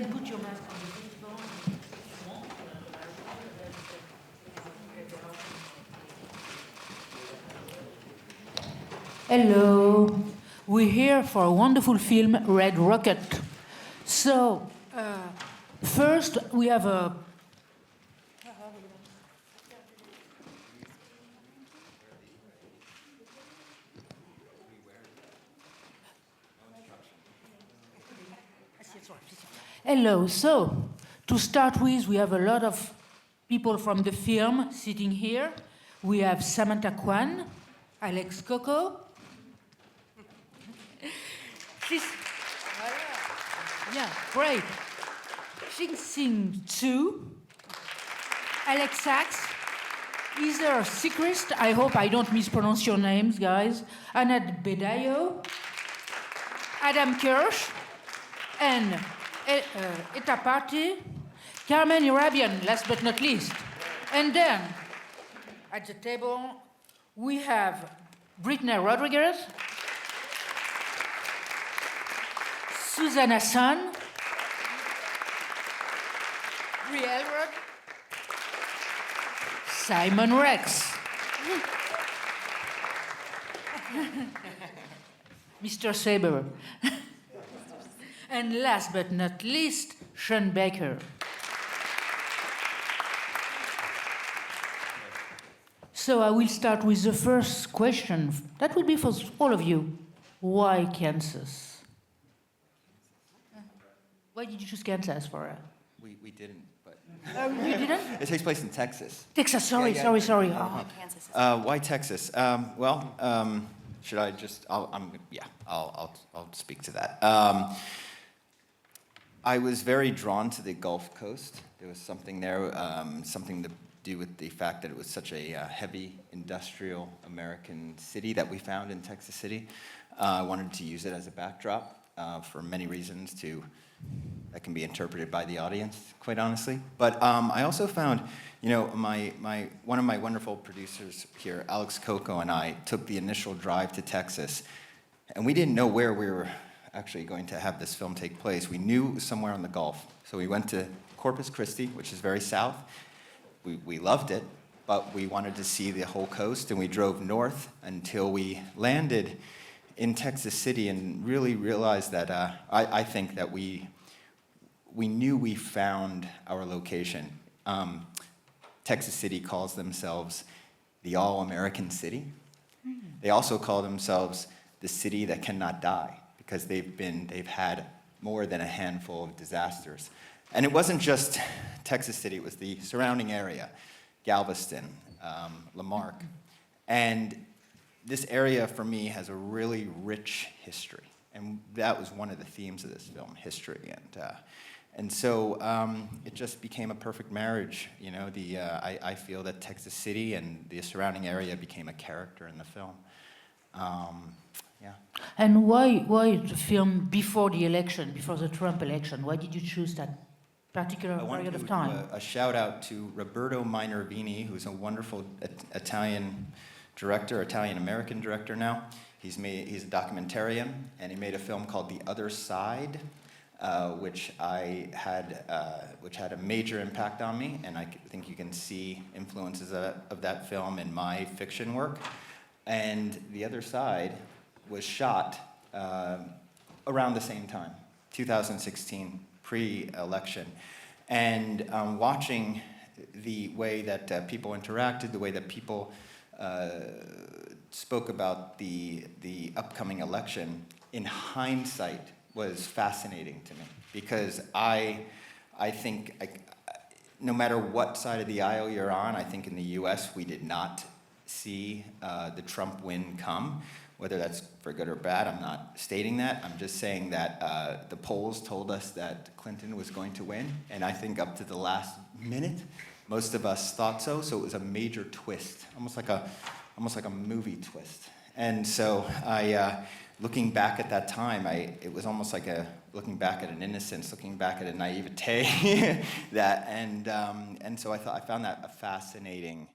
can put your mask on the phone if you want. Hello. We're here for a wonderful film, Red Rocket. So, first we have a... Hello. So, to start with, we have a lot of people from the film sitting here. We have Samantha Kwan, Alex Coco. She's... Yeah, great. Xing Tzu, Alex Sachs, Heather Sechrist, I hope I don't mispronounce your names, guys, Anad Bedayo, Adam Kirsch, and Eta Party, Carmen Irabian, last but not least. And then, at the table, we have Brittney RODRIGUEZ, Suzanna SON, Bree ELROD, Simon Rex, Mr. Saber, and last but not least, Sean Baker. So I will start with the first question. That will be for all of you. Why Kansas? Why did you choose Kansas for it? We didn't, but... You didn't? It takes place in Texas. Texas, sorry. Oh. Kansas. Why Texas? Should I just... I'll speak to that. I was very drawn to the Gulf Coast. There was something there, something to do with the fact that it was such a heavy industrial American city that we found in Texas City. I wanted to use it as a backdrop for many reasons that can be interpreted by the audience, quite honestly. But I also found, one of my wonderful producers here, Alex Coco, and I took the initial drive to Texas, and we didn't know where we were actually going to have this film take place. We knew it was somewhere on the Gulf. So we went to Corpus Christi, which is very south. We loved it, but we wanted to see the whole coast, and we drove north until we landed in Texas City and really realized that I think that we knew we found our location. Texas City calls themselves the all-American city. They also call themselves the city that cannot die because they've had more than a handful of disasters. And it wasn't just Texas City, it was the surrounding area, Galveston, Lamarck. And this area, for me, has a really rich history. And that was one of the themes of this film, history. And so it just became a perfect marriage. I feel that Texas City and the surrounding area became a character in the film. Yeah. And why the film before the election, before the Trump election? Why did you choose that particular period of time? I want to a shout out to Roberto Minervini, who's a wonderful Italian director, Italian-American director now. He's a documentarian, and he made a film called The Other Side, which had a major impact on me, and I think you can see influences of that film in my fiction work. And The Other Side was shot around the same time, 2016, pre-election. And watching the way that people interacted, the way that people spoke about the upcoming election, in hindsight, was fascinating to me. Because I think, no matter what side of the aisle you're on, I think in the US we did not see the Trump win come. Whether that's for good or bad, I'm not stating that. I'm just saying that the polls told us that Clinton was going to win, and I think up to the last minute, most of us thought so. So it was a major twist, almost like a movie twist. And so looking back at that time, it was almost like looking back at an innocence, looking back at a naivete, and so I found that a fascinating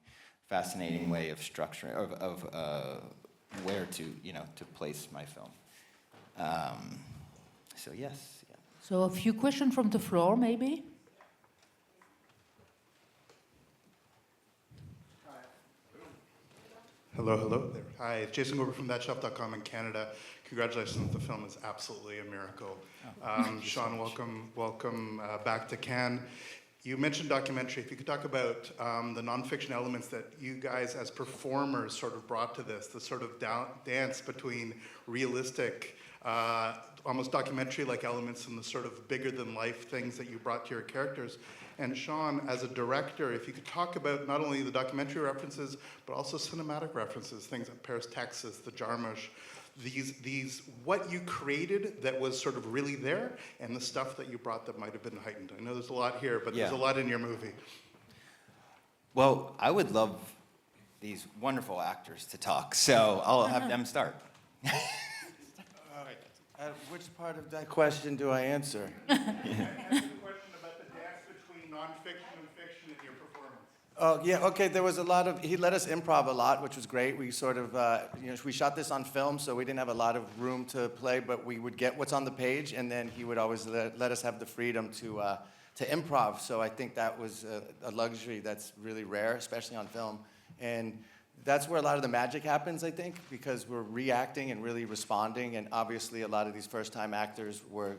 way of structuring of where to place my film. So yes, yeah. So a few questions from the floor, maybe? Hello, hello there. Hi, it's Jason Gober from thatchef.com in Canada. Congratulations, the film is absolutely a miracle. Sean, welcome back to Cannes. You mentioned documentary. If you could talk about the nonfiction elements that you guys as performers sort of brought to this, the sort of dance between realistic, almost documentary-like elements and the sort of bigger-than-life things that you brought to your characters. And Sean, as a director, if you could talk about not only the documentary references, but also cinematic references, things like Paris, Texas, the Jarmusch, these what you created that was sort of really there, and the stuff that you brought that might have been heightened. I know there's a lot here, but there's a lot in your movie. Well, I would love these wonderful actors to talk, so I'll have them start. Which part of that question do I answer? I asked you a question about the dance between nonfiction and fiction in your performance. Oh, yeah, okay, there was a lot of, he let us improv a lot, which was great. We sort of, we shot this on film, so we didn't have a lot of room to play, but we would get what's on the page, and then he would always let us have the freedom to improv. So I think that was a luxury that's really rare, especially on film. And that's where a lot of the magic happens, I think, because we're reacting and really responding, and obviously a lot of these first-time actors were,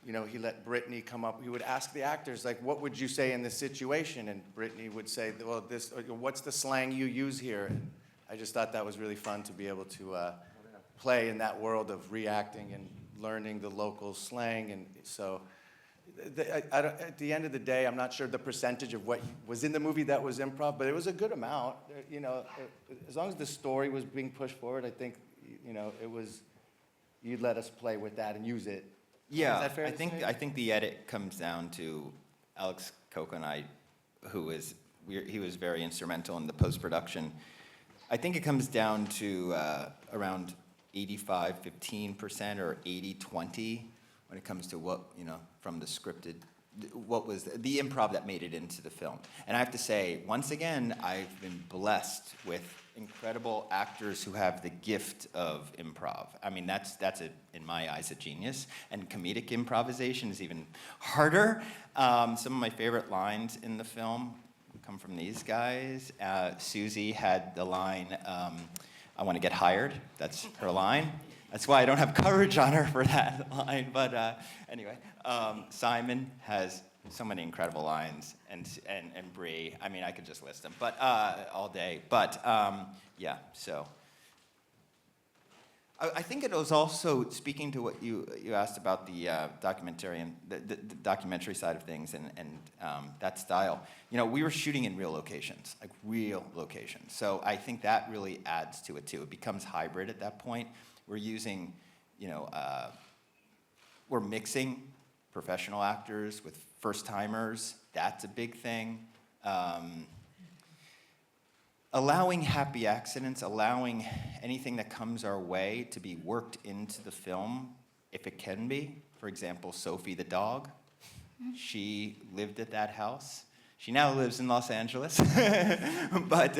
he let Brittney come up. He would ask the actors, like, what would you say in this situation? And Brittney would say, well, what's the slang you use here? And I just thought that was really fun to be able to play in that world of reacting and learning the local slang. And so at the end of the day, I'm not sure the percentage of what was in the movie that was improv, but it was a good amount. As long as the story was being pushed forward, I think, it was, you'd let us play with that and use it. Yeah, Is that fair to say? I think the edit comes down to Alex Coco and I, he was very instrumental in the post-production. I think it comes down to around 85-15% or 80-20 when it comes to what, from the scripted, what was the improv that made it into the film. And I have to say, once again, I've been blessed with incredible actors who have the gift of improv. I mean, that's in my eyes, a genius. And comedic improvisation is even harder. Some of my favorite lines in the film come from these guys. Susie had the line, I want to get hired. That's her line. That's why I don't have coverage on her for that line. But anyway, Simon has so many incredible lines, and Bree. I mean, I could just list them, but all day. But yeah, so I think it was also speaking to what you asked about the documentary and the documentary side of things and that style. We were shooting in real locations, like real locations. So I think that really adds to it too. It becomes hybrid at that point. We're using, we're mixing professional actors with first-timers. That's a big thing. Allowing happy accidents, allowing anything that comes our way to be worked into the film, if it can be. For example, Sophie the dog. She lived at that house. She now lives in Los Angeles, but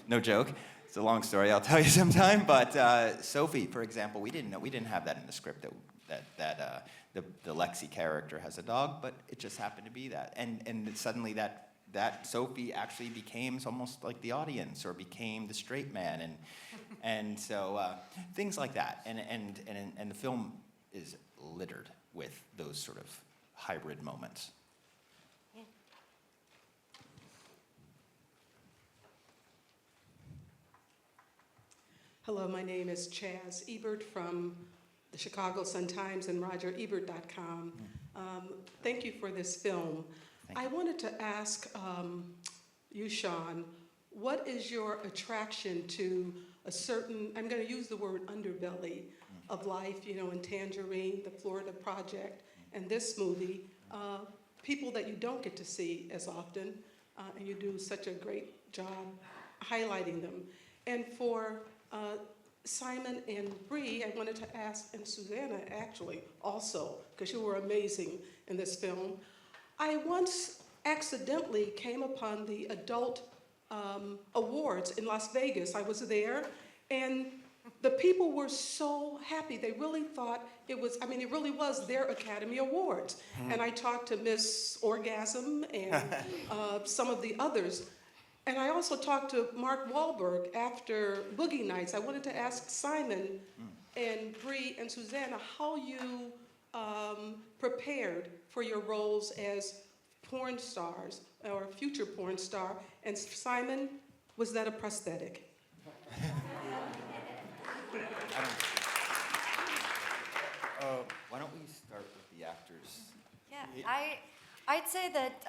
no joke. It's a long story, I'll tell you sometime. But Sophie, for example, we didn't have that in the script that the Lexi character has a dog, but it just happened to be that. And suddenly that Sophie actually became almost like the audience or became the straight man, and so things like that. And the film is littered with those sort of hybrid moments. Hello, my name is Chaz Ebert from the Chicago Sun-Times and RogerEbert.com. Thank you for this film. I wanted to ask you, Sean, what is your attraction to a certain, I'm going to use the word underbelly of life, in Tangerine, the Florida Project, and this movie, people that you don't get to see as often, and you do such a great job highlighting them. And for Simon and Bree, I wanted to ask, and Suzanna actually also, because you were amazing in this film. I once accidentally came upon the adult awards in Las Vegas. I was there, and the people were so happy. They really thought it was, I mean, it really was their Academy Awards. And I talked to Miss Orgasm and some of the others. And I also talked to Mark Wahlberg after Boogie Nights. I wanted to ask Simon and Bree and Suzanna how you prepared for your roles as porn stars or future porn star. And Simon, was that a prosthetic? Why don't we start with the actors? Yeah, I'd say that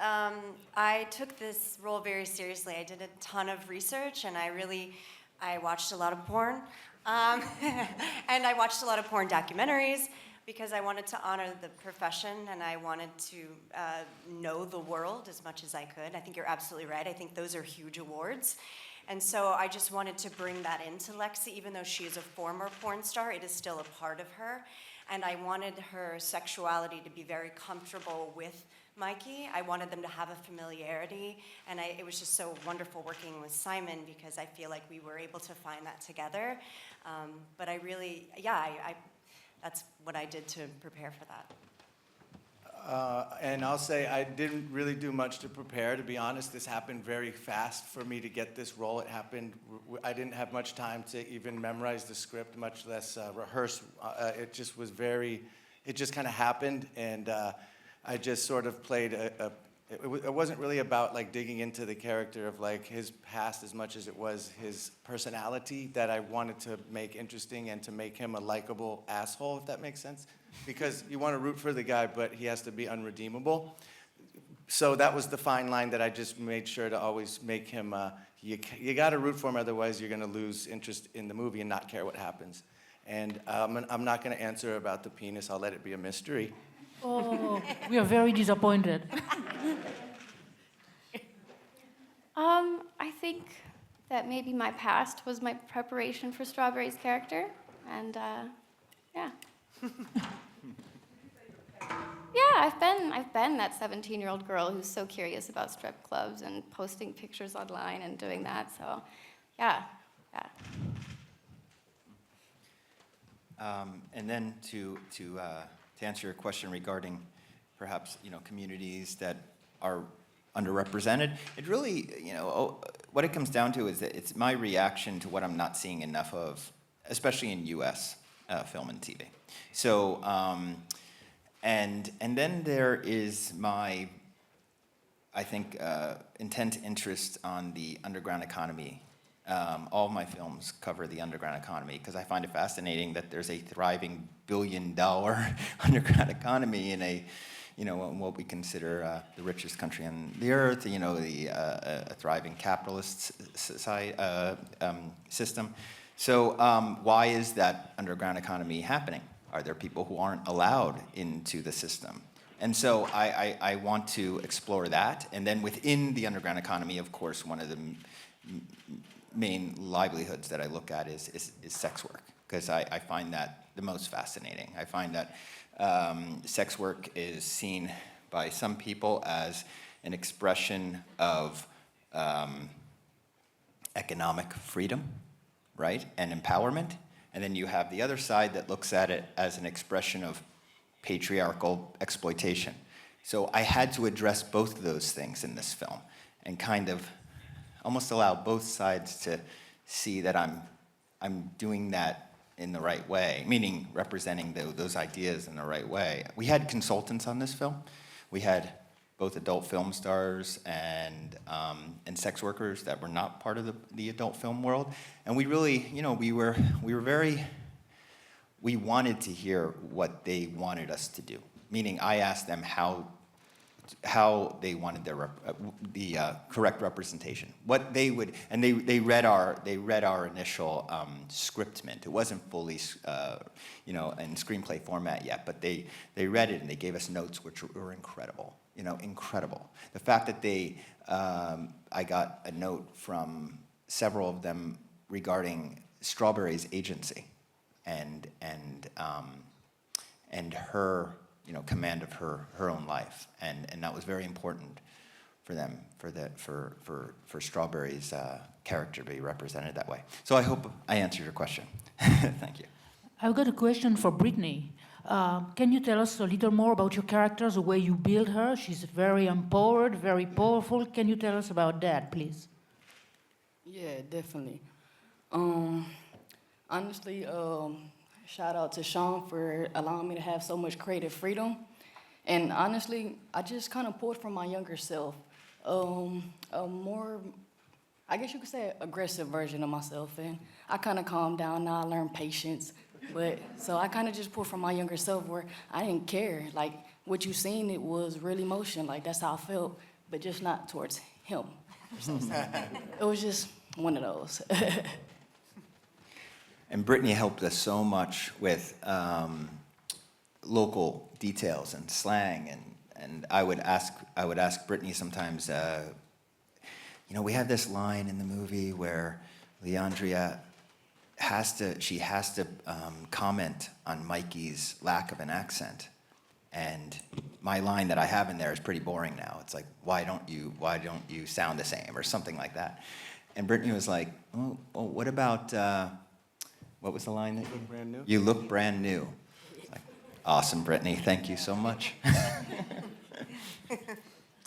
I took this role very seriously. I did a ton of research, and I watched a lot of porn, and I watched a lot of porn documentaries because I wanted to honor the profession, and I wanted to know the world as much as I could. I think you're absolutely right. I think those are huge awards. And so I just wanted to bring that into Lexi. Even though she is a former porn star, it is still a part of her. And I wanted her sexuality to be very comfortable with Mikey. I wanted them to have a familiarity. And it was just so wonderful working with Simon because I feel like we were able to find that together. But I really, that's what I did to prepare for that. And I'll say I didn't really do much to prepare, to be honest. This happened very fast for me to get this role. It happened, I didn't have much time to even memorize the script, much less rehearse. It just was it just kind of happened, and I just sort of played it wasn't really about like digging into the character of like his past as much as it was his personality that I wanted to make interesting and to make him a likable asshole, if that makes sense. Because you want to root for the guy, but he has to be unredeemable. So that was the fine line that I just made sure to always make him, you got to root for him, otherwise you're going to lose interest in the movie and not care what happens. And I'm not going to answer about the penis. I'll let it be a mystery. Oh, we are very disappointed. I think that maybe my past was my preparation for Strawberry's character, and yeah. Yeah, I've been that 17-year-old girl who's so curious about strip clubs and posting pictures online and doing that. So, yeah. And then to answer your question regarding perhaps communities that are underrepresented, it really what it comes down to is that it's my reaction to what I'm not seeing enough of, especially in U.S. Film and TV. So and then there is my, I think, intense interest on the underground economy. All of my films cover the underground economy because I find it fascinating that there's a thriving $billion-dollar underground economy in in what we consider the richest country on the earth. A thriving capitalist system. So why is that underground economy happening? Are there people who aren't allowed into the system? And so I want to explore that. And then within the underground economy, of course, one of the main livelihoods that I look at is sex work, because I find that the most fascinating. I find that sex work is seen by some people as an expression of economic freedom, right, and empowerment. And then you have the other side that looks at it as an expression of patriarchal exploitation. So I had to address both of those things in this film and kind of almost allow both sides to see that I'm doing that in the right way, meaning representing those ideas in the right way. We had consultants on this film. We had both adult film stars and sex workers that were not part of the adult film world. And we really, we wanted to hear what they wanted us to do. Meaning I asked them how they wanted the correct representation, what they would, and they read our initial scriptment. It wasn't fully in screenplay format yet, but they read it and they gave us notes which were incredible. Incredible. The fact that I got a note from several of them regarding Strawberry's agency and her command of her own life, and that was very important them, for Strawberry's character to be represented that way. So I hope I answered your question. Thank you. I've got a question for Brittney. Can you tell us a little more about your character, the way you build her? She's very empowered, very powerful. Can you tell us about that, please? Yeah, definitely. Honestly, shout out to Sean for allowing me to have so much creative freedom. And honestly, I just kind of pulled from my younger self. A more, I guess you could say, aggressive version of myself. And I kind of calmed down now. I learned patience. But so I kind of just pulled from my younger self where I didn't care. Like what you seen, it was real emotion. Like that's how I felt, but just not towards him. It was just one of those. And Brittney helped us so much with local details and slang, and I would ask Brittney sometimes. We have this line in the movie where Leandria has to comment on Mikey's lack of an accent, and my line that I have in there is pretty boring now. It's like, why don't you sound the same, or something like that. And Brittney was like, oh, well, what about, what was the line that you look brand new? You look brand new. Like, awesome, Brittney. Thank you so much.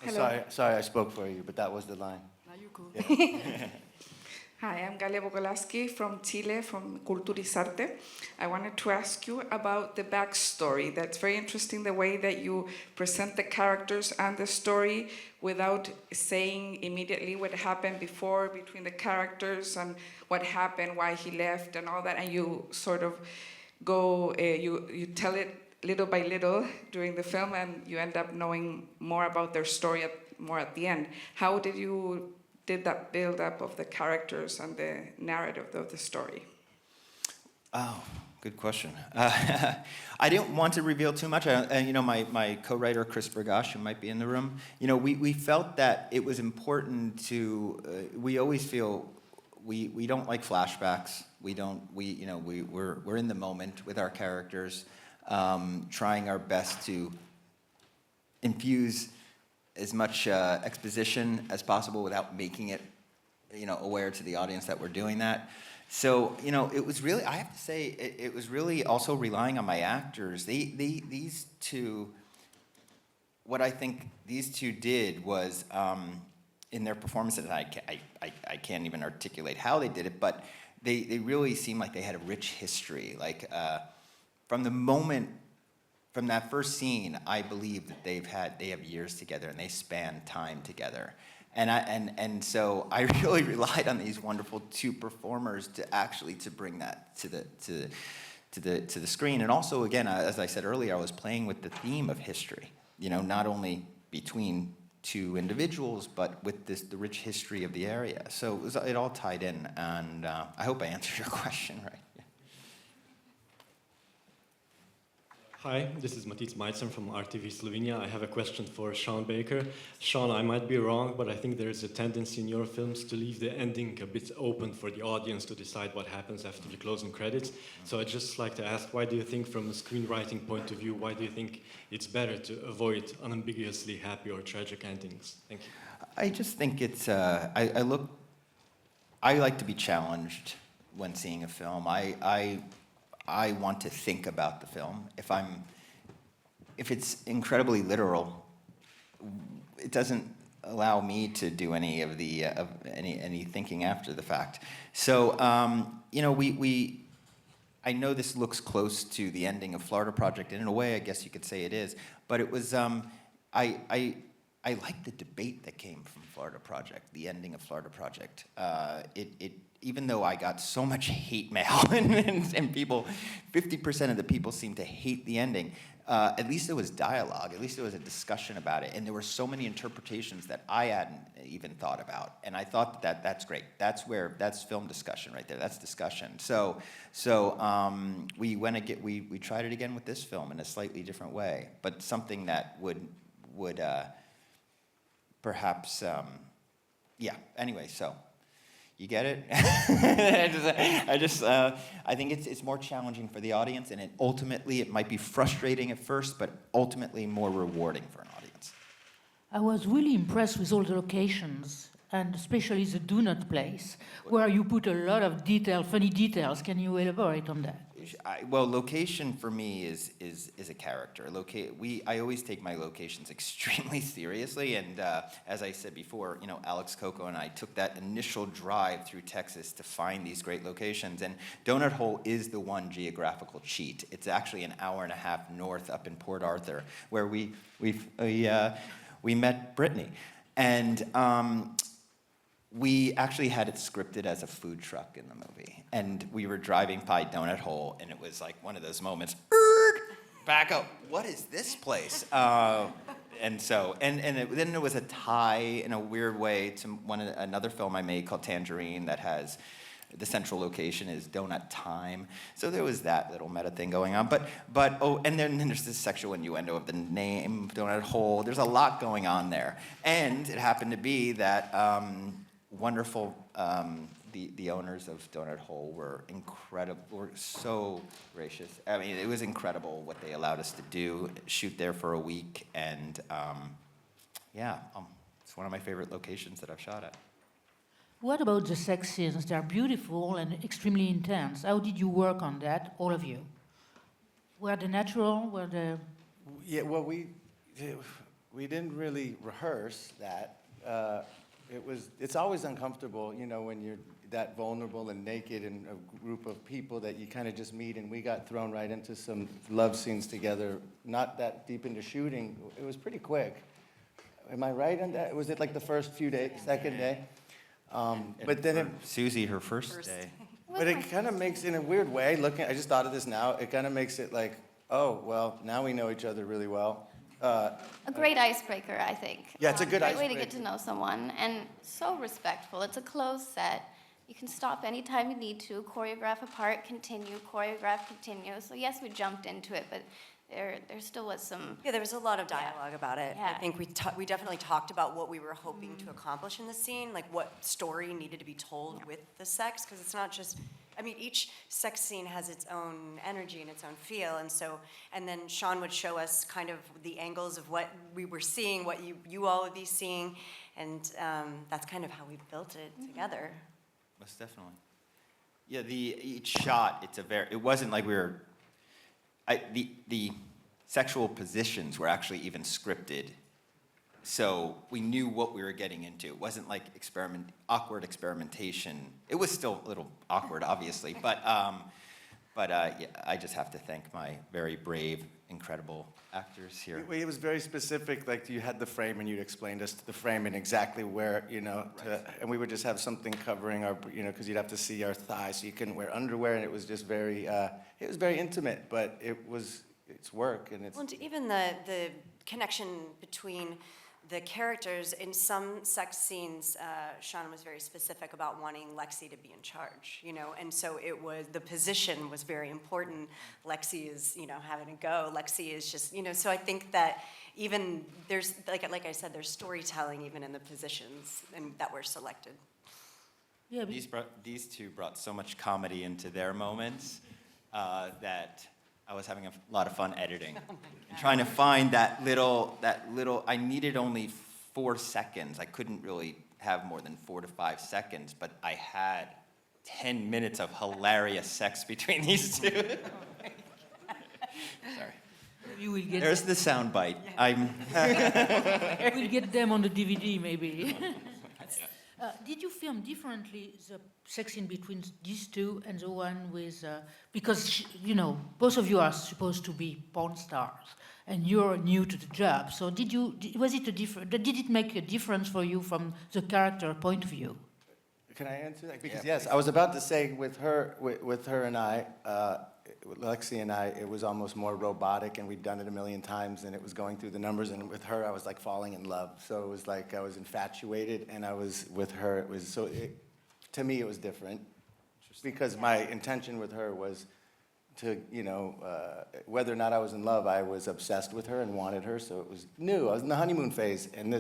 Sorry, I spoke for you, but that was the line. Now you cool. Yeah. Hi, I'm Galia Bogolaski from Chile, from Culturizarte. I wanted to ask you about the backstory. That's very interesting, the way that you present the characters and the story without saying immediately what happened before between the characters and what happened, why he left and all that, and you sort of go, you tell it little by little during the film, and you end up knowing more about their story more at the end. How did that build up of the characters and the narrative of the story? Oh, good question. I didn't want to reveal too much. My co-writer, Chris Bergash, who might be in the room, we felt that it was important to, we always feel we don't like flashbacks. We're in the moment with our characters, trying our best to infuse as much exposition as possible without making it, aware to the audience that we're doing that. So, it was really, I have to say, it was really also relying on my actors. These two, what I think these two did was, in their performances, I can't even articulate how they did it, but they really seemed like they had a rich history. Like, from that first scene, I believe that they have years together and they span time together, and so I really relied on these wonderful two performers to bring that to the screen. And also, again, as I said earlier, I was playing with the theme of history. Not only between two individuals, but with the rich history of the area. So it all tied in, and I hope I answered your question right. Hi, this is Matic Majcen from RTV Slovenia. I have a question for Sean Baker. Sean, I might be wrong, but I think there is a tendency in your films to leave the ending a bit open for the audience to decide what happens after the closing credits. So I'd just like to ask, why do you think, from a screenwriting point of view, why do you think it's better to avoid unambiguously happy or tragic endings? Thank you. I just think it's, I like to be challenged when seeing a film. I want to think about the film. If it's incredibly literal, it doesn't allow me to do any of the any thinking after the fact. So I know this looks close to the ending of Florida Project, and in a way, I guess you could say it is. But it was I like the debate that came from Florida Project, the ending of Florida Project. Even though I got so much hate mail and people, 50% of the people seemed to hate the ending, at least there was dialogue, at least there was a discussion about it, and there were so many interpretations that I hadn't even thought about, and I thought that's great. That's film discussion right there. That's discussion. So we tried it again with this film in a slightly different way, but something that would perhaps, anyway, so. You get it? I think it's more challenging for the audience, and ultimately it might be frustrating at first, but ultimately more rewarding for an audience. I was really impressed with all the locations, and especially the donut place, where you put a lot of detail, funny details. Can you elaborate on that? Well, location for me is a character. I always take my locations extremely seriously, and as I said before, you know, Alex Coco and I took that initial drive through Texas to find these great locations, and Donut Hole is the one geographical cheat. It's actually an hour and a half north up in Port Arthur, where we met Brittney, and we actually had it scripted as a food truck in the movie. And we were driving by Donut Hole, and it was like one of those moments, back up, what is this place? Then it was a tie in a weird way to another film I made called Tangerine that has, the central location is Donut Time. So there was that little meta thing going on. And then there's this sexual innuendo of the name, Donut Hole. There's a lot going on there. And it happened to be that wonderful, the owners of Donut Hole were incredible, were so gracious. I mean, it was incredible what they allowed us to do, shoot there for a week, and it's one of my favorite locations that I've shot at. What about the sex scenes? They're beautiful and extremely intense. How did you work on that, all of you? Were they natural? Were they... Yeah, well, we didn't really rehearse that. It's always uncomfortable, you know, when you're that vulnerable and naked in a group of people that you kind of just meet, and we got thrown right into some love scenes together, not that deep into shooting. It was pretty quick. Am I right on that? Was it like the first few days, second day? But then Susie, her first day. But it kind of makes, in a weird way, I just thought of this now, it kind of makes it like, oh, well, now we know each other really well. A great icebreaker, I think. Yeah, it's a good great way icebreaker. to get to know someone, and so respectful. It's a closed set. You can stop anytime you need to, choreograph a part, continue, choreograph, continue. So yes, we jumped into it, but there still was some... Yeah, there was a lot of dialogue about it. Yeah. I think we definitely talked about what we were hoping to accomplish in the scene, like what story needed to be told with the sex, because it's not just... I mean, each sex scene has its own energy and its own feel, and then Sean would show us kind of the angles of what we were seeing, what you all would be seeing, and that's kind of how we built it together. Most definitely. Yeah, each shot, it wasn't like we were, the sexual positions were actually even scripted. So we knew what we were getting into. It wasn't like awkward experimentation. It was still a little awkward, obviously, but I just have to thank my very brave, incredible actors here. It was very specific, like you had the frame and you'd explain us the frame and exactly where, you know, and we would just have something covering our, you know, because you'd have to see our thighs, so you couldn't wear underwear, and it was just very, it was very intimate, but it's work, and it's... Well, and even the connection between the characters in some sex scenes, Sean was very specific about wanting Lexi to be in charge, you know, and so the position was very important. Lexi is, you know, having to go. Lexi is just, you know, so I think that even there's, like I said, there's storytelling even in the positions and that were selected. Yeah, These two brought so much comedy into their moments that I was having a lot of fun editing. And trying to find that little, I needed only 4 seconds. I couldn't really have more than 4 to 5 seconds, but I had 10 minutes of hilarious sex between these two. Sorry. you will get... There's the sound bite. We'll get them on the DVD, maybe. Did you film differently the sex scene between these two and the one with... because, you know, both of you are supposed to be porn stars, and you're new to the job. So did it make a difference for you from the character point of view? Can I answer that? Because yes, I was about to say with her and I, with Lexi and I, it was almost more robotic, and we'd done it a million times, and it was going through the numbers. And with her, I was like falling in love. So it was like I was infatuated, and I was with her. It was to me, it was different, because my intention with her was to, you know, whether or not I was in love, I was obsessed with her and wanted her. So it was new. I was in the honeymoon phase, and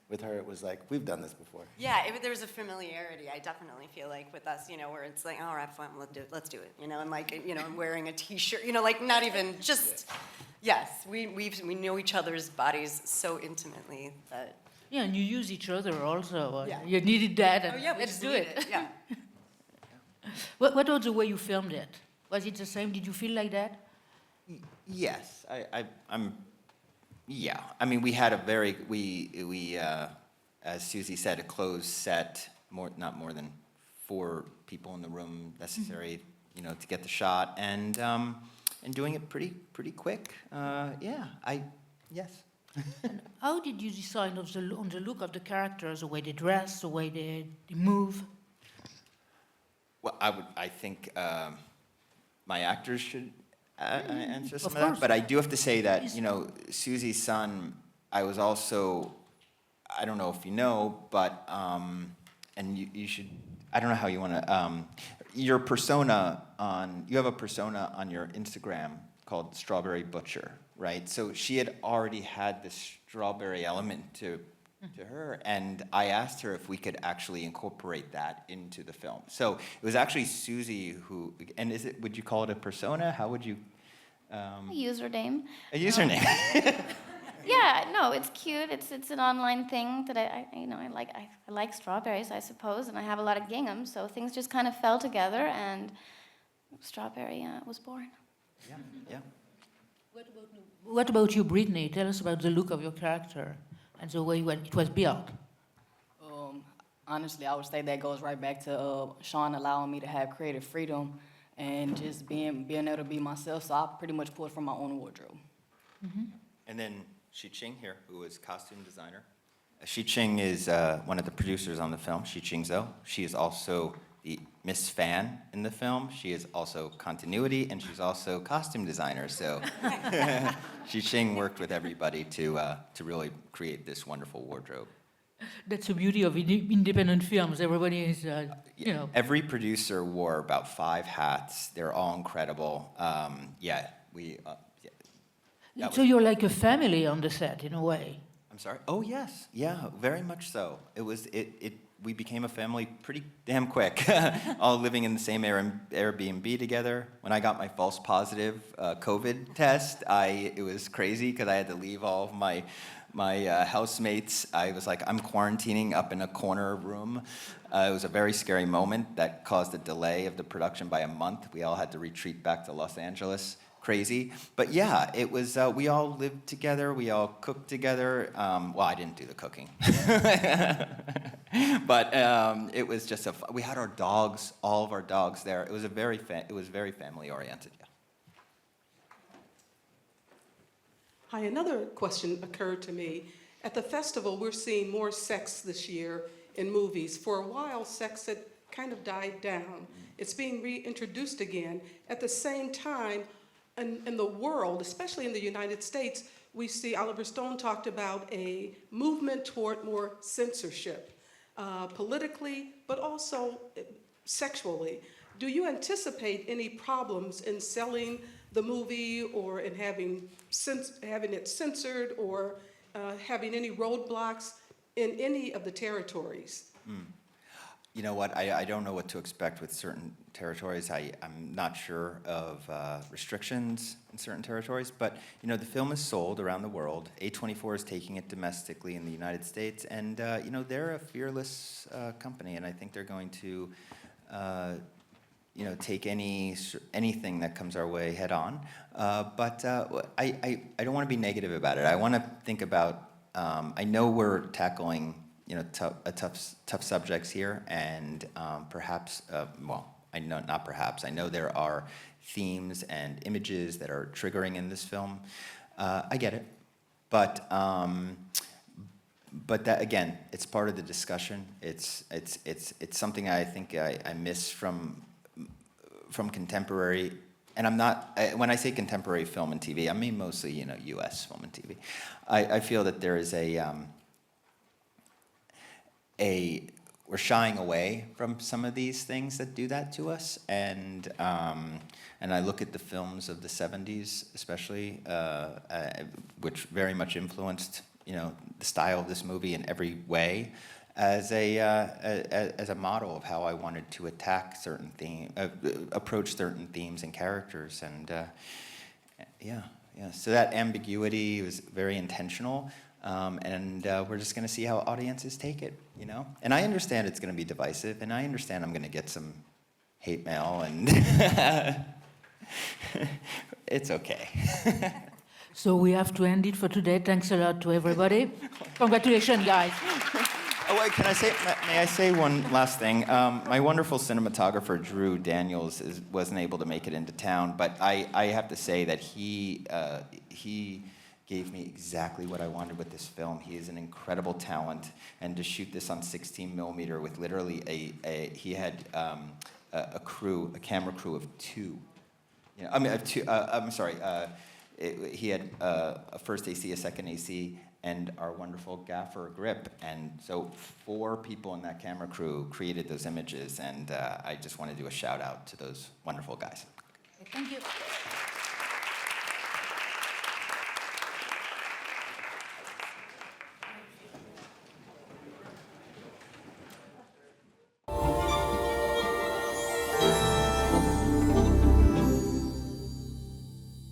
with her, it was like, we've done this before. Yeah, there was a familiarity, I definitely feel like, with us, you know, where it's like, all right, fine, let's do it, you know, and like, you know, I'm wearing a t-shirt, you know, like not even just, yes, we know each other's bodies so intimately that. Yeah, and you use each other also. Yeah. You needed that, and Oh yeah, we let's just do need it. Yeah. What was the way you filmed it? Was it the same? Did you feel like that? Yes, I'm. Yeah, I mean, we had a very as Susie said, a closed set. Not more than 4 people in the room necessary, you know, to get the shot, and doing it pretty quick. Yeah, yes. How did you decide on the look of the characters, the way they dress, the way they move? Well, I think my actors should answer some Of of that. course. But I do have to say that, you know, Susie SON, I was also, I don't know if you know, but, and you should, I don't know how you want to, your persona you have a persona on your Instagram called Strawberry Butcher, right? So she had already had this strawberry element to her, and I asked her if we could actually incorporate that into the film. So it was actually Susie who, and would you call it a persona? How would you? A username. A username. Yeah, no, it's cute. It's an online thing that I like strawberries, I suppose, and I have a lot of gingham, so things just kind of fell together, and strawberry was born. Yeah. What about you, Brittney? Tell us about the look of your character and the way it was built. Honestly, I would say that goes right back to Sean allowing me to have creative freedom and just being able to be myself. So I pretty much pulled from my own wardrobe. And then Shi Ching here, who is costume designer. Shi Ching is one of the producers on the film, Shi Ching Zhou. She is also the Miss Fan in the film. She is also continuity, and she's also costume designer. So Shi Ching worked with everybody to really create this wonderful wardrobe. That's the beauty of independent films. Everybody is, you know. Every producer wore about 5 hats. They're all incredible. So you're like a family on the set, in a way. I'm sorry? Oh, yes. Yeah, very much so. We became a family pretty damn quick, all living in the same Airbnb together. When I got my false positive COVID test, it was crazy because I had to leave all of my housemates. I was like, I'm quarantining up in a corner room. It was a very scary moment that caused a delay of the production by a month. We all had to retreat back to Los Angeles. Crazy. But yeah, it was, we all lived together, we all cooked together. Well, I didn't do the cooking. But it was just we had our dogs, all of our dogs there. It was very family oriented, yeah. Hi, another question occurred to me. At the festival, we're seeing more sex this year in movies. For a while, sex had kind of died down. It's being reintroduced again. At the same time, in the world, especially in the United States, we see Oliver Stone talked about a movement toward more censorship, politically, but also sexually. Do you anticipate any problems in selling the movie or in having it censored or having any roadblocks in any of the territories? You know what, I don't know what to expect with certain territories. I'm not sure of restrictions in certain territories, but you know, the film is sold around the world. A24 is taking it domestically in the United States, and you know, they're a fearless company, and I think they're going to you know, take anything that comes our way head on. But I don't want to be negative about it. I want to think about, I know we're tackling, you know, tough subjects here, and perhaps, well, I know, not perhaps, I know there are themes and images that are triggering in this film. I get it, but that, again, it's part of the discussion. It's something I think I miss from contemporary, and I'm not, when I say contemporary film and TV, I mean mostly, you know, US film and TV. I feel that there is we're shying away from some of these things that do that to us, and I look at the films of the 70s, especially, which very much influenced, the style of this movie in every way as a model of how I wanted to attack certain approach certain themes and characters, and yeah. So that ambiguity was very intentional, and we're just going to see how audiences take it, And I understand it's going to be divisive, and I understand I'm going to get some hate mail, and it's okay. So we have to end it for today. Thanks a lot to everybody. Congratulations, guys. Oh, wait, may I say one last thing? My wonderful cinematographer, Drew Daniels, wasn't able to make it into town, but I have to say that he gave me exactly what I wanted with this film. He is an incredible talent, and to shoot this on 16 millimeter with literally he had a camera crew of two. He had a first AC, a second AC, and our wonderful gaffer, Grip. And so 4 people in that camera crew created those images, and I just want to do a shout out to those wonderful guys. Thank you.